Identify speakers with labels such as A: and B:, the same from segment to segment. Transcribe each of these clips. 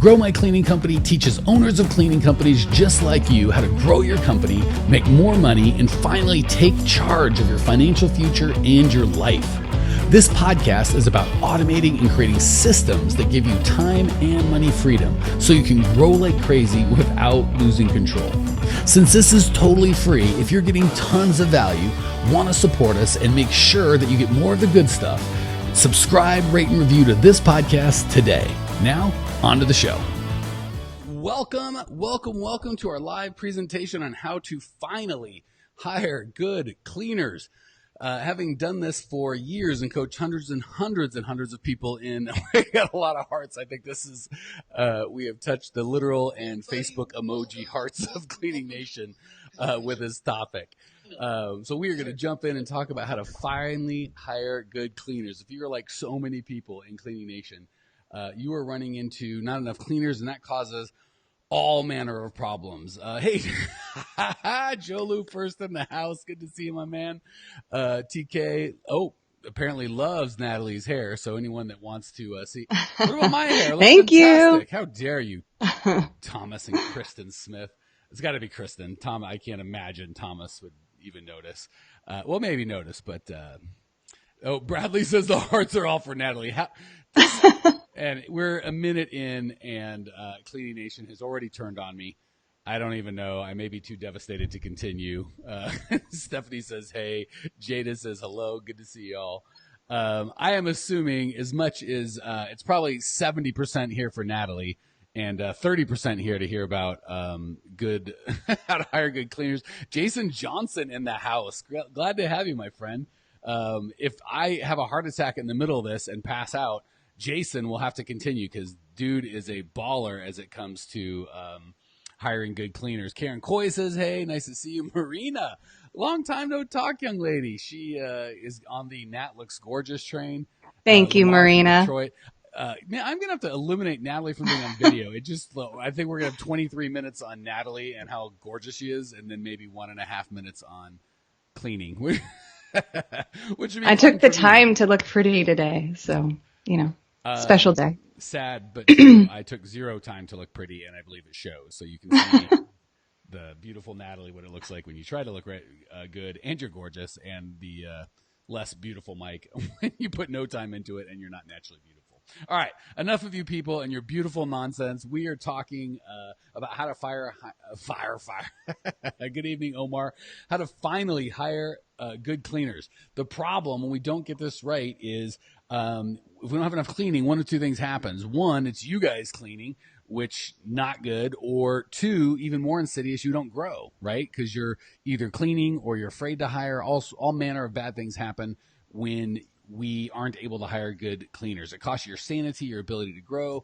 A: Grow My Cleaning Company teaches owners of cleaning companies just like you how to grow your company, make more money, and finally take charge of your financial future and your life. This podcast is about automating and creating systems that give you time and money freedom so you can grow like crazy without losing control. Since this is totally free, if you're getting tons of value, want to support us, and make sure that you get more of the good stuff, subscribe, rate, and review to this podcast today. Now, on to the show. Welcome to our live presentation on how to finally hire good cleaners. Having done this for years and coached hundreds of people in, we got a lot of hearts. I think this is, we have touched the literal and Facebook emoji hearts of Cleaning Nation with this topic. So we are going to jump in and talk about how to finally hire good cleaners. If you're like so many people in Cleaning Nation, you are running into not enough cleaners, and that causes all manner of problems. Hey, Joe Lou first in the house. Good to see you, my man. TK, apparently loves Natalie's hair. So anyone that wants to see, what about my hair?
B: Thank
A: fantastic.
B: you.
A: How dare you, Thomas and Kristen Smith. It's got to be Kristen. Tom, I can't imagine Thomas would even notice. Well, maybe notice, but Bradley says the hearts are all for Natalie. And we're a minute in, and Cleaning Nation has already turned on me. I don't even know. I may be too devastated to continue. Stephanie says, hey. Jada says, hello. Good to see y'all. I am assuming as much as it's probably 70% here for Natalie and 30% here to hear about good how to hire good cleaners. Jason Johnson in the house. Glad to have you, my friend. If I have a heart attack in the middle of this and pass out, Jason will have to continue because dude is a baller as it comes to hiring good cleaners. Karen Coy says, hey, nice to see you. Marina, long time no talk, young lady. She is on the Nat Looks Gorgeous train.
B: Thank you, Marina.
A: Detroit. Man, I'm going to have to eliminate Natalie from being on video. I think we're going to have 23 minutes on Natalie and how gorgeous she is, and then maybe 1.5 minutes on cleaning. Which would be
B: I took the time to look pretty today, so, special day.
A: Sad, but true. I took zero time to look pretty, and I believe it shows. So you can see the beautiful Natalie, what it looks like when you try to look good, and you're gorgeous, and the less beautiful Mike when you put no time into it and you're not naturally beautiful. All right, enough of you people and your beautiful nonsense. We are talking about how to fire. Good evening, Omar. How to finally hire good cleaners. The problem when we don't get this right is if we don't have enough cleaning, one of two things happens. One, it's you guys cleaning, which not good. Or two, even more insidious, you don't grow, right? Because you're either cleaning or you're afraid to hire. All manner of bad things happen when we aren't able to hire good cleaners. It costs you your sanity, your ability to grow,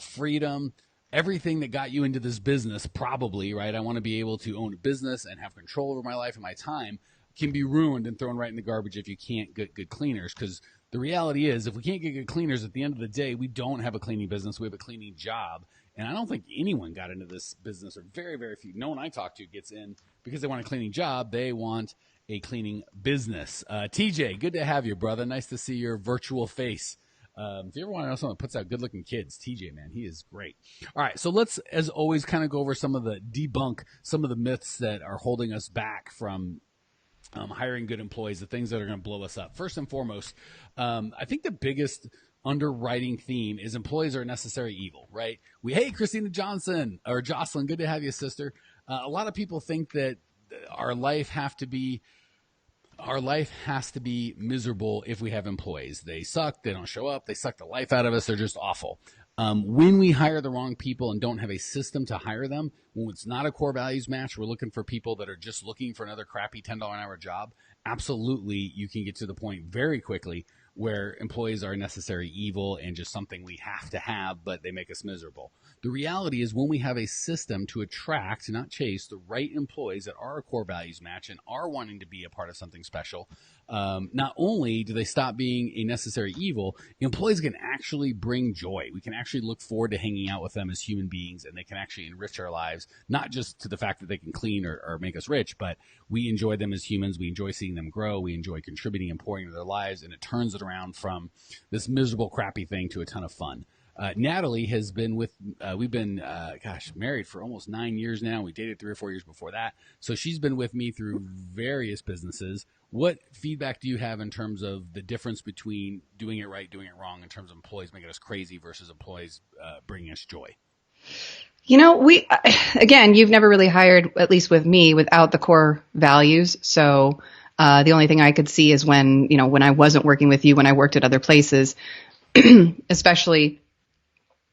A: freedom, everything that got you into this business probably, right? I want to be able to own a business and have control over my life and my time can be ruined and thrown right in the garbage if you can't get good cleaners. Because the reality is, if we can't get good cleaners, at the end of the day, we don't have a cleaning business. We have a cleaning job. And I don't think anyone got into this business, or very, very few. No one I talk to gets in because they want a cleaning job. They want a cleaning business. TJ, good to have you, brother. Nice to see your virtual face. If you ever want to know someone that puts out good-looking kids, TJ, man, he is great. All right, so let's, as always, kind of go over some of the myths that are holding us back from hiring good employees, the things that are going to blow us up. First and foremost, I think the biggest underwriting theme is employees are necessary evil, right? Hey, Christina Johnson, or Jocelyn, good to have you, sister. A lot of people think that our life has to be miserable if we have employees. They suck. They don't show up. They suck the life out of us. They're just awful. When we hire the wrong people and don't have a system to hire them, when it's not a core values match, we're looking for people that are just looking for another crappy $10 an hour job. Absolutely, you can get to the point very quickly where employees are necessary evil and just something we have to have, but they make us miserable. The reality is when we have a system to attract, not chase, the right employees that are a core values match and are wanting to be a part of something special, not only do they stop being a necessary evil, employees can actually bring joy. We can actually look forward to hanging out with them as human beings, and they can actually enrich our lives, not just to the fact that they can clean or make us rich, but we enjoy them as humans. We enjoy seeing them grow. We enjoy contributing and pouring into their lives, and it turns it around from this miserable, crappy thing to a ton of fun. Natalie has been with, we've been, married for almost 9 years now. We dated 3 or 4 years before that. So she's been with me through various businesses. What feedback do you have in terms of the difference between doing it right, doing it wrong, in terms of employees making us crazy versus employees bringing us joy?
B: Again, you've never really hired, at least with me, without the core values. So the only thing I could see is when I wasn't working with you, when I worked at other places, especially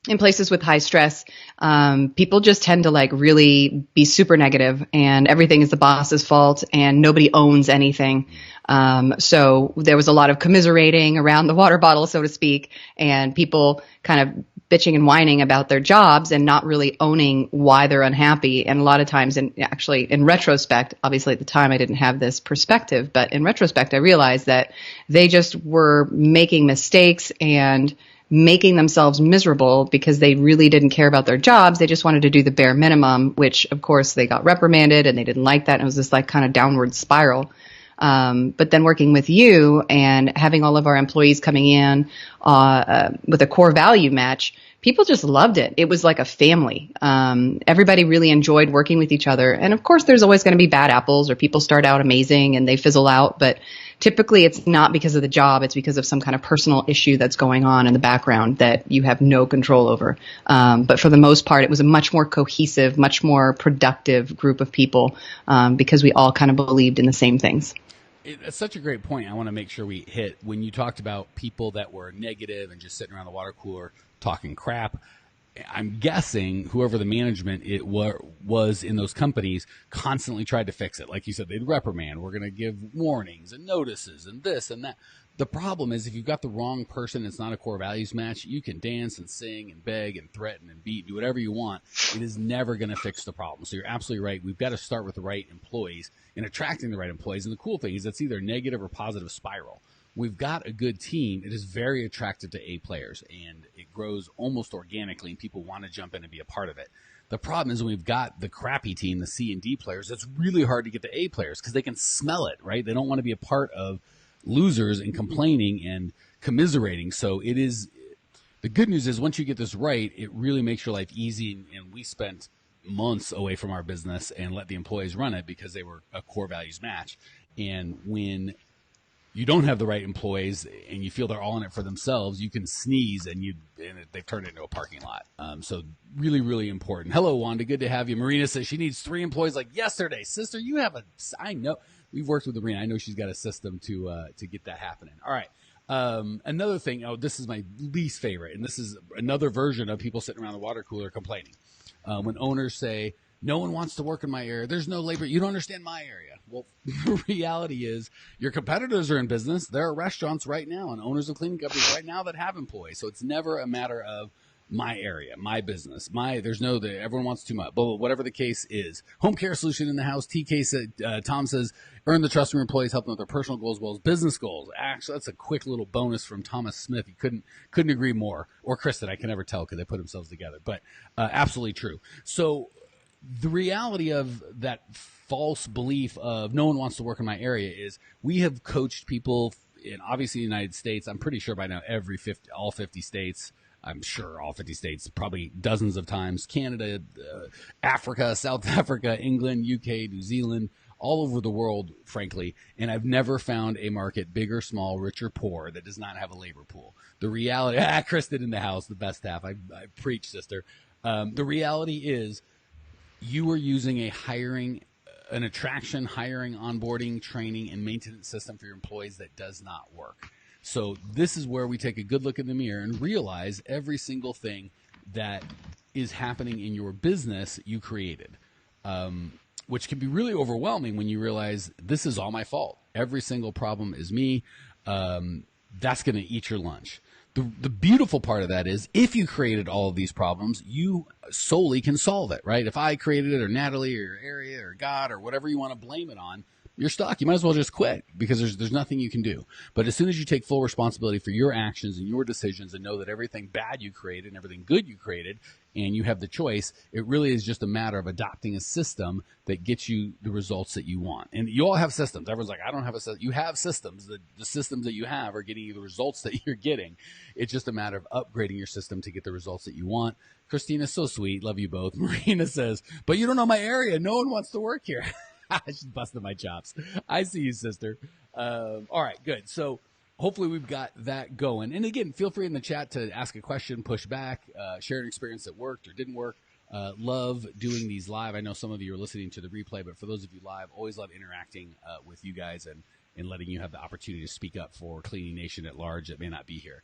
B: in places with high stress, people just tend to like really be super negative and everything is the boss's fault and nobody owns anything. So there was a lot of commiserating around the water bottle, so to speak, and people kind of bitching and whining about their jobs and not really owning why they're unhappy. And a lot of times, in retrospect, obviously at the time I didn't have this perspective, but in retrospect, I realized that they just were making mistakes and making themselves miserable because they really didn't care about their jobs. They just wanted to do the bare minimum, which of course they got reprimanded and they didn't like that. And it was this like kind of downward spiral. But then working with you and having all of our employees coming in with a core value match, people just loved it. It was like a family. Everybody really enjoyed working with each other. And of course, there's always going to be bad apples or people start out amazing and they fizzle out. But typically, it's not because of the job. It's because of some kind of personal issue that's going on in the background that you have no control over. But for the most part, it was a much more cohesive, much more productive group of people because we all kind of believed in the same things.
A: It's such a great point. I want to make sure we hit when you talked about people that were negative and just sitting around the water cooler talking crap. I'm guessing whoever the management was in those companies constantly tried to fix it. Like you said, they'd reprimand. We're going to give warnings and notices and this and that. The problem is if you've got the wrong person, it's not a core values match. You can dance and sing and beg and threaten and beat, do whatever you want. It is never going to fix the problem. So you're absolutely right. We've got to start with the right employees and attracting the right employees. And the cool thing is it's either negative or positive spiral. We've got a good team. It is very attractive to A players, and it grows almost organically, and people want to jump in and be a part of it. The problem is when we've got the crappy team, the C and D players, it's really hard to get the A players because they can smell it, right? They don't want to be a part of losers and complaining and commiserating. So it is – the good news is once you get this right, it really makes your life easy, and we spent months away from our business and let the employees run it because they were a core values match. And when – you don't have the right employees and you feel they're all in it for themselves, you can sneeze and they've turned it into a parking lot. So really, really important. Hello, Wanda. Good to have you. Marina says she needs 3 employees like yesterday. Sister, I know. We've worked with Marina. I know she's got a system to get that happening. All right. Another thing, this is my least favorite, and this is another version of people sitting around the water cooler complaining. When owners say, no one wants to work in my area. There's no labor. You don't understand my area. Well, the reality is your competitors are in business. There are restaurants right now and owners of cleaning companies right now that have employees. So it's never a matter of my area, my business, everyone wants too much, but whatever the case is. Home care solution in the house. TK said, Tom says, earn the trust of your employees, help them with their personal goals as well as business goals. Actually, that's a quick little bonus from Thomas Smith. He couldn't agree more. Or Kristen, I can never tell because they put themselves together, but absolutely true. So the reality of that false belief of no one wants to work in my area is we have coached people in obviously the United States. I'm pretty sure by now all 50 states, I'm sure all 50 states, probably dozens of times, Canada, Africa, South Africa, England, UK, New Zealand, all over the world, frankly. And I've never found a market, big or small, rich or poor, that does not have a labor pool. The reality, Kristen in the house, the best half. I preach, sister. The reality is, you are using an attraction, hiring, onboarding, training, and maintenance system for your employees that does not work. So this is where we take a good look in the mirror and realize every single thing that is happening in your business you created, which can be really overwhelming when you realize this is all my fault. Every single problem is me. That's going to eat your lunch. The beautiful part of that is if you created all of these problems, you solely can solve it, right? If I created it or Natalie or your area or God or whatever you want to blame it on, you're stuck. You might as well just quit because there's nothing you can do. But as soon as you take full responsibility for your actions and your decisions and know that everything bad you created and everything good you created and you have the choice, it really is just a matter of adopting a system that gets you the results that you want. And you all have systems. Everyone's like, I don't have a system. You have systems. The systems that you have are getting you the results that you're getting. It's just a matter of upgrading your system to get the results that you want. Christina's so sweet. Love you both. Marina says, but you don't know my area. No one wants to work here. She's busting my chops. I see you, sister. All right, good. So hopefully we've got that going. And again, feel free in the chat to ask a question, push back, share an experience that worked or didn't work. Love doing these live. I know some of you are listening to the replay, but for those of you live, always love interacting with you guys and letting you have the opportunity to speak up for Cleaning Nation at large that may not be here.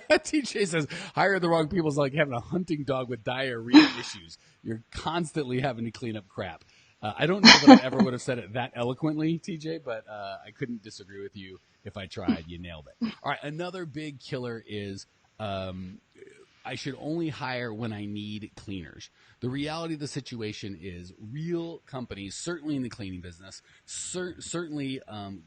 A: TJ says, hire the wrong people is like having a hunting dog with diarrhea issues. You're constantly having to clean up crap. I don't know that I ever would have said it that eloquently, TJ, but I couldn't disagree with you if I tried. You nailed it. All right, another big killer is I should only hire when I need cleaners. The reality of the situation is real companies, certainly in the cleaning business, certainly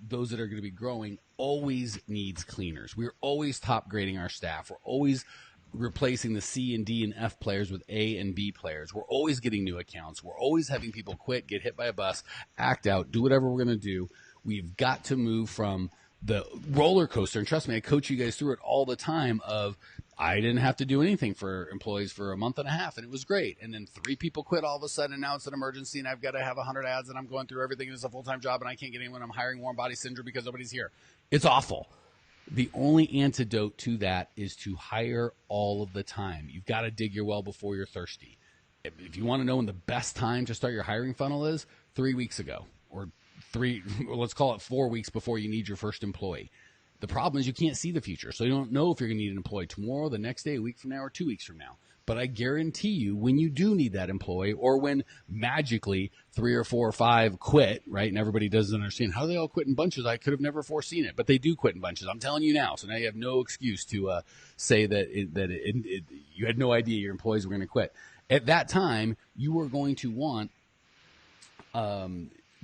A: those that are going to be growing, always needs cleaners. We're always top grading our staff. We're always replacing the C and D and F players with A and B players. We're always getting new accounts. We're always having people quit, get hit by a bus, act out, do whatever we're going to do. We've got to move from the roller coaster. And trust me, I coach you guys through it all the time of I didn't have to do anything for employees for a month and a half, and it was great. And then 3 people quit all of a sudden, and now it's an emergency, and I've got to have 100 ads, and I'm going through everything. It's a full-time job, and I can't get anyone. I'm hiring warm body syndrome because nobody's here. It's awful. The only antidote to that is to hire all of the time. You've got to dig your well before you're thirsty. If you want to know when the best time to start your hiring funnel is, 3 weeks ago, or let's call it 4 weeks before you need your first employee. The problem is you can't see the future. So you don't know if you're going to need an employee tomorrow, the next day, a week from now, or 2 weeks from now. But I guarantee you when you do need that employee, or when magically 3 or 4 or 5 quit, right? And everybody doesn't understand how they all quit in bunches. I could have never foreseen it, but they do quit in bunches. I'm telling you now. So now you have no excuse to say that you had no idea your employees were going to quit. At that time, you were going to want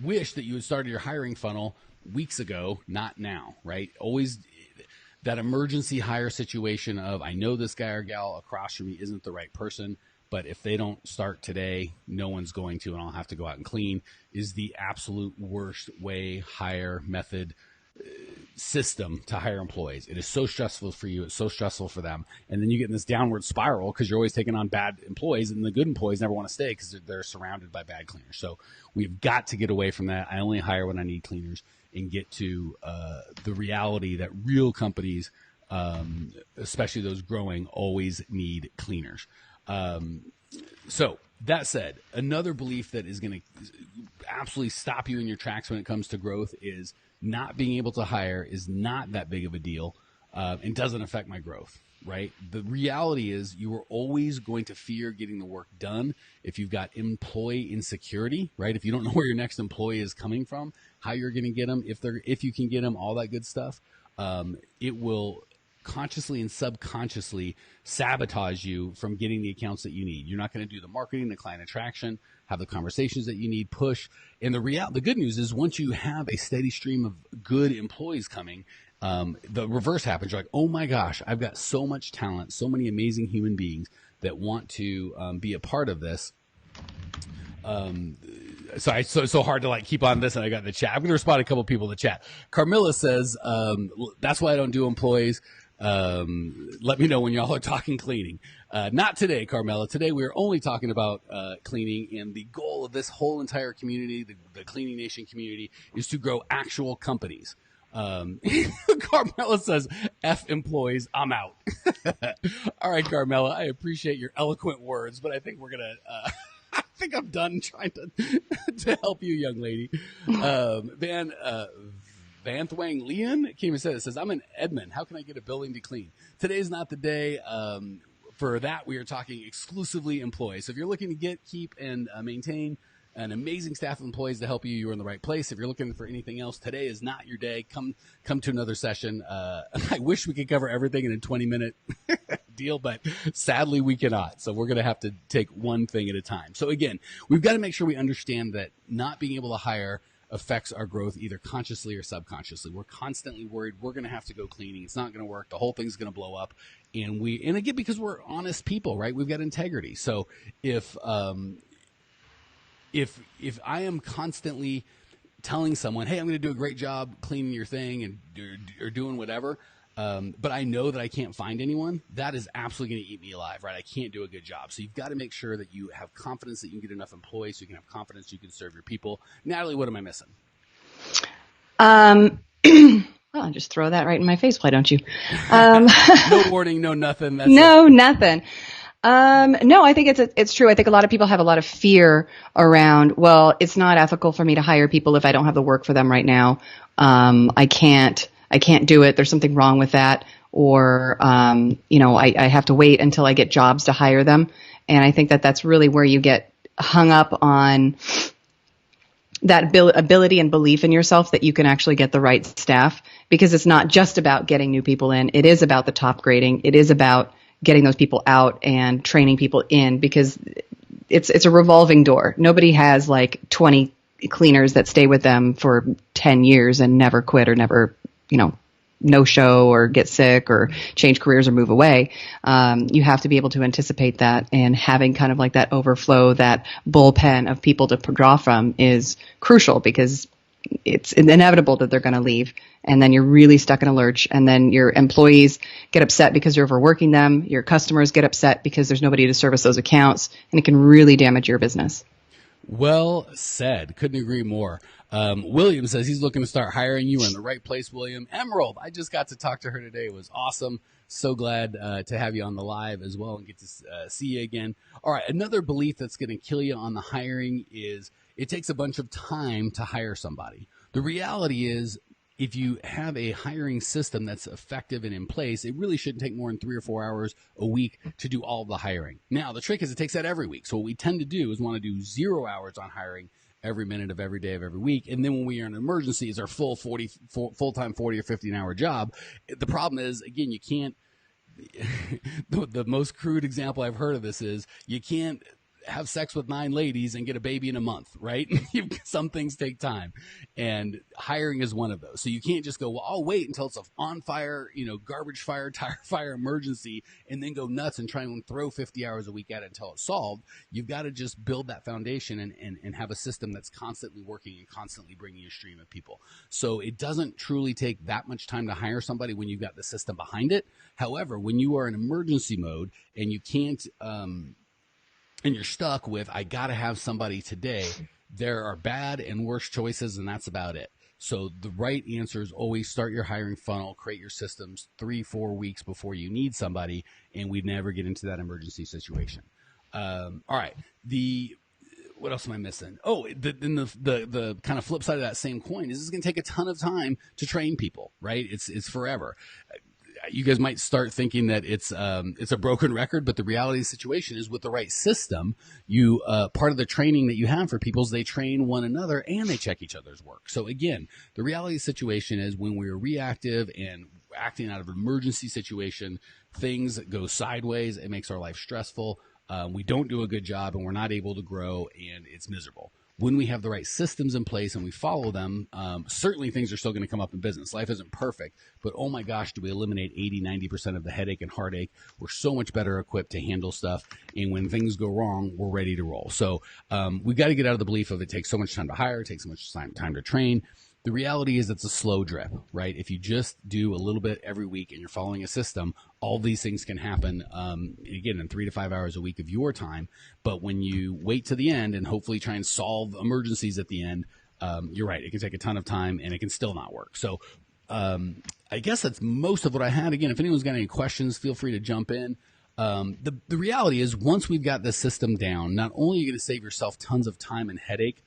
A: wish that you had started your hiring funnel weeks ago, not now, right? Always that emergency hire situation of, I know this guy or gal across from me isn't the right person, but if they don't start today, no one's going to, and I'll have to go out and clean, is the absolute worst way, hire method, system to hire employees. It is so stressful for you. It's so stressful for them. And then you get in this downward spiral because you're always taking on bad employees, and the good employees never want to stay because they're surrounded by bad cleaners. So we've got to get away from that. I only hire when I need cleaners, and get to the reality that real companies, especially those growing, always need cleaners. So that said, another belief that is going to absolutely stop you in your tracks when it comes to growth is not being able to hire is not that big of a deal and doesn't affect my growth, right? The reality is you are always going to fear getting the work done if you've got employee insecurity, right? If you don't know where your next employee is coming from, how you're going to get them, if you can get them, all that good stuff, it will consciously and subconsciously sabotage you from getting the accounts that you need. You're not going to do the marketing, the client attraction, have the conversations that you need, push. And the good news is once you have a steady stream of good employees coming, the reverse happens. You're like, oh my gosh, I've got so much talent, so many amazing human beings that want to be a part of this. So hard to keep on this, and I got in the chat. I'm going to respond to a couple people in the chat. Carmilla says, that's why I don't do employees. Let me know when y'all are talking cleaning. Not today, Carmela. Today we're only talking about cleaning, and the goal of this whole entire community, the Cleaning Nation community, is to grow actual companies. Carmela says, F employees, I'm out. All right, Carmela, I appreciate your eloquent words, but I think we're going to... I think I'm done trying to help you, young lady. Van Thwang Leon came and said, it says, I'm in Edmond. How can I get a building to clean? Today's not the day. For that, we are talking exclusively employees. So if you're looking to keep, and maintain an amazing staff of employees to help you. You're in the right place. If you're looking for anything else, today is not your day. Come to another session. I wish we could cover everything in a 20-minute deal, but sadly we cannot. So we're going to have to take one thing at a time. So again, we've got to make sure we understand that not being able to hire affects our growth either consciously or subconsciously. We're constantly worried we're going to have to go cleaning. It's not going to work. The whole thing's going to blow up. And again, because we're honest people, right? We've got integrity. So if I am constantly telling someone, hey, I'm going to do a great job cleaning your thing and or doing whatever, but I know that I can't find anyone, that is absolutely going to eat me alive, right? I can't do a good job. So you've got to make sure that you have confidence that you can get enough employees so you can have confidence you can serve your people. Natalie, what am I missing?
B: Well, just throw that right in my face. Why don't you?
A: No warning, no nothing. That's
B: nothing. No, I think it's true. I think a lot of people have a lot of fear around, well, it's not ethical for me to hire people if I don't have the work for them right now. I can't do it. There's something wrong with that. Or, I have to wait until I get jobs to hire them. And I think that that's really where you get hung up on that ability and belief in yourself that you can actually get the right staff, because it's not just about getting new people in. It is about the top grading. It is about getting those people out and training people in, because it's a revolving door. Nobody has like 20 cleaners that stay with them for 10 years and never quit or never, no show or get sick or change careers or move away. You have to be able to anticipate that, and having kind of like that overflow, that bullpen of people to draw from is crucial, because it's inevitable that they're going to leave, and then you're really stuck in a lurch, and then your employees get upset because you're overworking them. Your customers get upset because there's nobody to service those accounts, and it can really damage your business.
A: Well said. Couldn't agree more. William says he's looking to start hiring. You were in the right place, William. Emerald, I just got to talk to her today. It was awesome. So glad to have you on the live as well and get to see you again. All right, another belief that's going to kill you on the hiring is it takes a bunch of time to hire somebody. The reality is, if you have a hiring system that's effective and in place, it really shouldn't take more than 3 or 4 hours a week to do all the hiring. Now, the trick is it takes that every week. So what we tend to do is want to do 0 hours on hiring every minute of every day of every week. And then when we are in an emergency, it's our full-time 40 or 50-hour job. The problem is, again, you can't, the most crude example I've heard of this is you can't have sex with 9 ladies and get a baby in a month, right? Some things take time, and hiring is one of those. So you can't just go, well, I'll wait until it's a on fire, garbage fire, tire fire emergency, and then go nuts and try and throw 50 hours a week at it until it's solved. You've got to just build that foundation and have a system that's constantly working and constantly bringing you a stream of people. So it doesn't truly take that much time to hire somebody when you've got the system behind it. However, when you are in emergency mode and you can't, and you're stuck with, I got to have somebody today, there are bad and worse choices, and that's about it. So the right answer is always start your hiring funnel, create your systems 3-4 weeks before you need somebody, and we'd never get into that emergency situation. All right. What else am I missing? Oh, then the kind of flip side of that same coin is it's going to take a ton of time to train people, right? It's forever. You guys might start thinking that it's a broken record, but the reality of the situation is, with the right system, you part of the training that you have for people is they train one another and they check each other's work. So again, the reality of the situation is, when we're reactive and acting out of an emergency situation, things go sideways. It makes our life stressful. We don't do a good job, and we're not able to grow, and it's miserable. When we have the right systems in place and we follow them, certainly things are still going to come up in business. Life isn't perfect, but oh my gosh, do we eliminate 80-90% of the headache and heartache. We're so much better equipped to handle stuff, and when things go wrong, we're ready to roll. So we've got to get out of the belief of it takes so much time to hire, it takes so much time to train. The reality is it's a slow drip, right? If you just do a little bit every week and you're following a system, all these things can happen, again, in 3 to 5 hours a week of your time. But when you wait to the end and hopefully try and solve emergencies at the end, you're right. It can take a ton of time and it can still not work. So I guess that's most of what I had. Again, if anyone's got any questions, feel free to jump in. The reality is, once we've got the system down, not only are you going to save yourself tons of time and headache,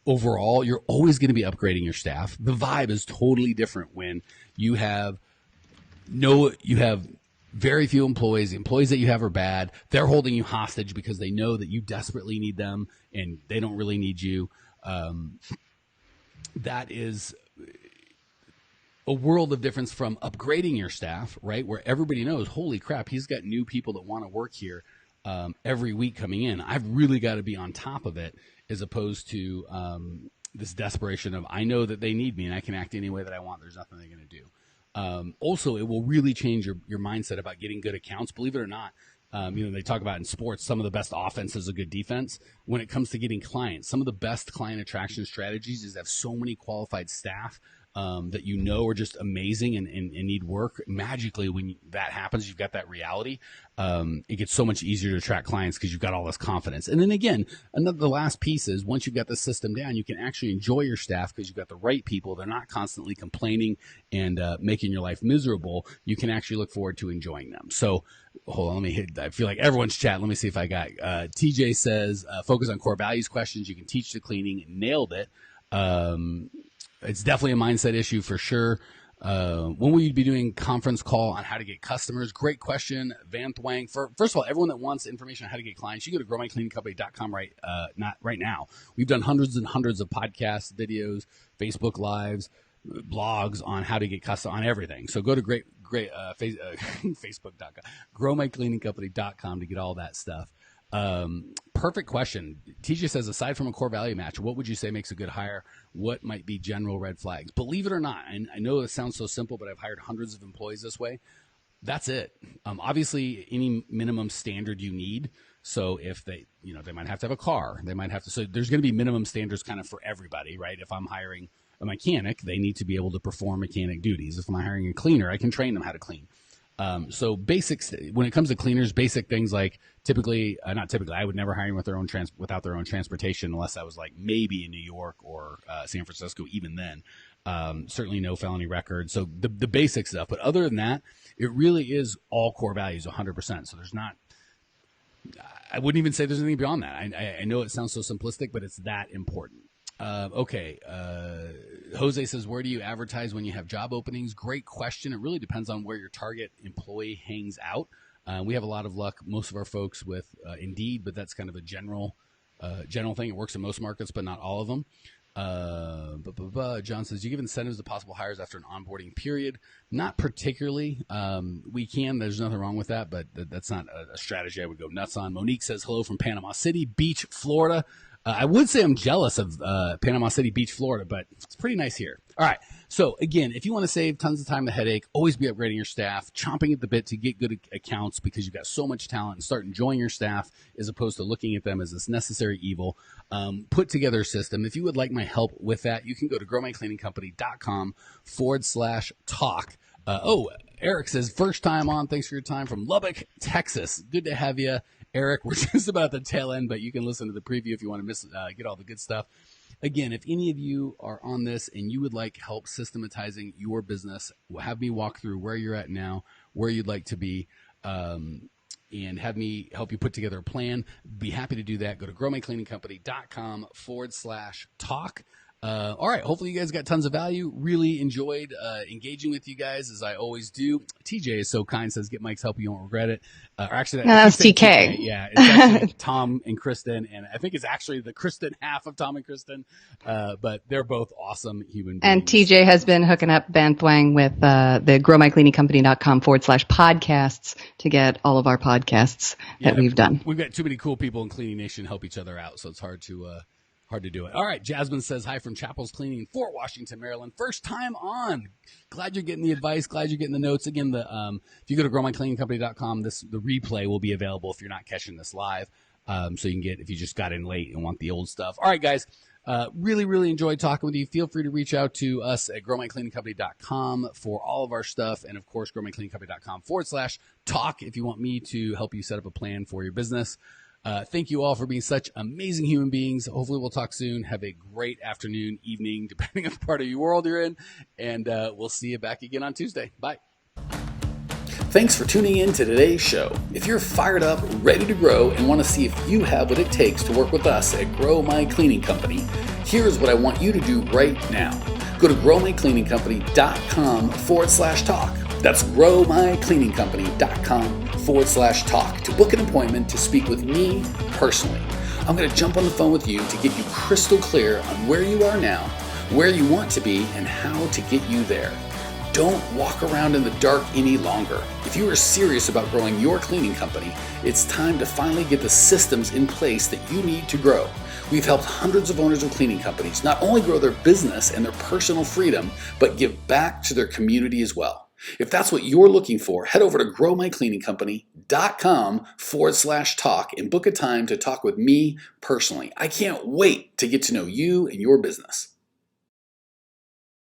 A: overall, you're always going to be upgrading your staff. The vibe is totally different when you have very few employees. The employees that you have are bad. They're holding you hostage because they know that you desperately need them and they don't really need you. That is a world of difference from upgrading your staff, right? Where everybody knows, holy crap, he's got new people that want to work here every week coming in. I've really got to be on top of it, as opposed to this desperation of, I know that they need me and I can act any way that I want. There's nothing they're going to do. Also, it will really change your mindset about getting good accounts. Believe it or not, they talk about in sports, some of the best offense is a good defense. When it comes to getting clients, some of the best client attraction strategies is to have so many qualified staff that are just amazing and need work. Magically, when that happens, you've got that reality. It gets so much easier to attract clients because you've got all this confidence. And then again, the last piece is, once you've got the system down, you can actually enjoy your staff because you've got the right people. They're not constantly complaining and making your life miserable. You can actually look forward to enjoying them. So hold on, I feel like everyone's chatting. Let me see if I got, TJ says, focus on core values questions. You can teach the cleaning. Nailed it. It's definitely a mindset issue for sure. When will you be doing conference call on how to get customers? Great question, Van Thwang. First of all, everyone that wants information on how to get clients, you go to growmycleaningcompany.com right now. We've done hundreds and hundreds of podcasts, videos, Facebook Lives, blogs on how to get custom on everything. So go to Facebook.com, growmycleaningcompany.com to get all that stuff. Perfect question. TJ says, aside from a core value match, what would you say makes a good hire? What might be general red flags? Believe it or not, and I know it sounds so simple, but I've hired hundreds of employees this way. That's it. Obviously, any minimum standard you need. So if they might have to have a car, they might have to. So there's going to be minimum standards kind of for everybody, right? If I'm hiring a mechanic, they need to be able to perform mechanic duties. If I'm hiring a cleaner, I can train them how to clean. So basics, when it comes to cleaners, basic things like not typically, I would never hire them without their own transportation, unless I was like maybe in New York or San Francisco. Even then, certainly no felony record. So the basic stuff. But other than that, it really is all core values, 100%. So I wouldn't even say there's anything beyond that. I know it sounds so simplistic, but it's that important. Okay. Jose says, where do you advertise when you have job openings? Great question. It really depends on where your target employee hangs out. We have a lot of luck, most of our folks, with Indeed, but that's kind of a general thing. It works in most markets, but not all of them. John says, you give incentives to possible hires after an onboarding period? Not particularly. We can. There's nothing wrong with that, but that's not a strategy I would go nuts on. Monique says, hello from Panama City Beach, Florida. I would say I'm jealous of Panama City Beach, Florida, but it's pretty nice here. All right. So again, if you want to save tons of time and headache, always be upgrading your staff, chomping at the bit to get good accounts because you've got so much talent, and start enjoying your staff as opposed to looking at them as this necessary evil. Put together a system. If you would like my help with that, you can go to growmycleaningcompany.com/talk. Eric says, first time on. Thanks for your time from Lubbock, Texas. Good to have you, Eric. We're just about at the tail end, but you can listen to the preview if you want to get all the good stuff. Again, if any of you are on this and you would like help systematizing your business, have me walk through where you're at now, where you'd like to be, and have me help you put together a plan. Be happy to do that. Go to growmycleaningcompany.com/talk. All right. Hopefully you guys got tons of value. Really enjoyed engaging with you guys, as I always do. TJ is so kind, says, get Mike's help. You won't regret it.
B: That's TK.
A: Yeah. It's actually Tom and Kristen. And I think it's actually the Kristen half of Tom and Kristen. But they're both awesome human beings.
B: And TJ has been hooking up Van Thwang with the growmycleaningcompany.com/podcasts to get all of our podcasts that we've done.
A: We've got too many cool people in Cleaning Nation help each other out. So it's hard to do it. All right. Jasmine says, hi from Chapel's Cleaning in Fort Washington, Maryland. First time on. Glad you're getting the advice. Glad you're getting the notes. Again, if you go to growmycleaningcompany.com, the replay will be available if you're not catching this live. So you can get, if you just got in late and want the old stuff. All right, guys. Really, really enjoyed talking with you. Feel free to reach out to us at growmycleaningcompany.com for all of our stuff. And of course, growmycleaningcompany.com/talk if you want me to help you set up a plan for your business. Thank you all for being such amazing human beings. Hopefully we'll talk soon. Have a great afternoon, evening, depending on the part of your world you're in. And we'll see you back again on Tuesday. Bye. Thanks for tuning in to today's show. If you're fired up, ready to grow, and want to see if you have what it takes to work with us at Grow My Cleaning Company, here's what I want you to do right now. Go to growmycleaningcompany.com/talk. That's growmycleaningcompany.com/talk to book an appointment to speak with me personally. I'm going to jump on the phone with you to get you crystal clear on where you are now, where you want to be, and how to get you there. Don't walk around in the dark any longer. If you are serious about growing your cleaning company, it's time to finally get the systems in place that you need to grow. We've helped hundreds of owners of cleaning companies not only grow their business and their personal freedom, but give back to their community as well. If that's what you're looking for, head over to growmycleaningcompany.com/talk and book a time to talk with me personally. I can't wait to get to know you and your business.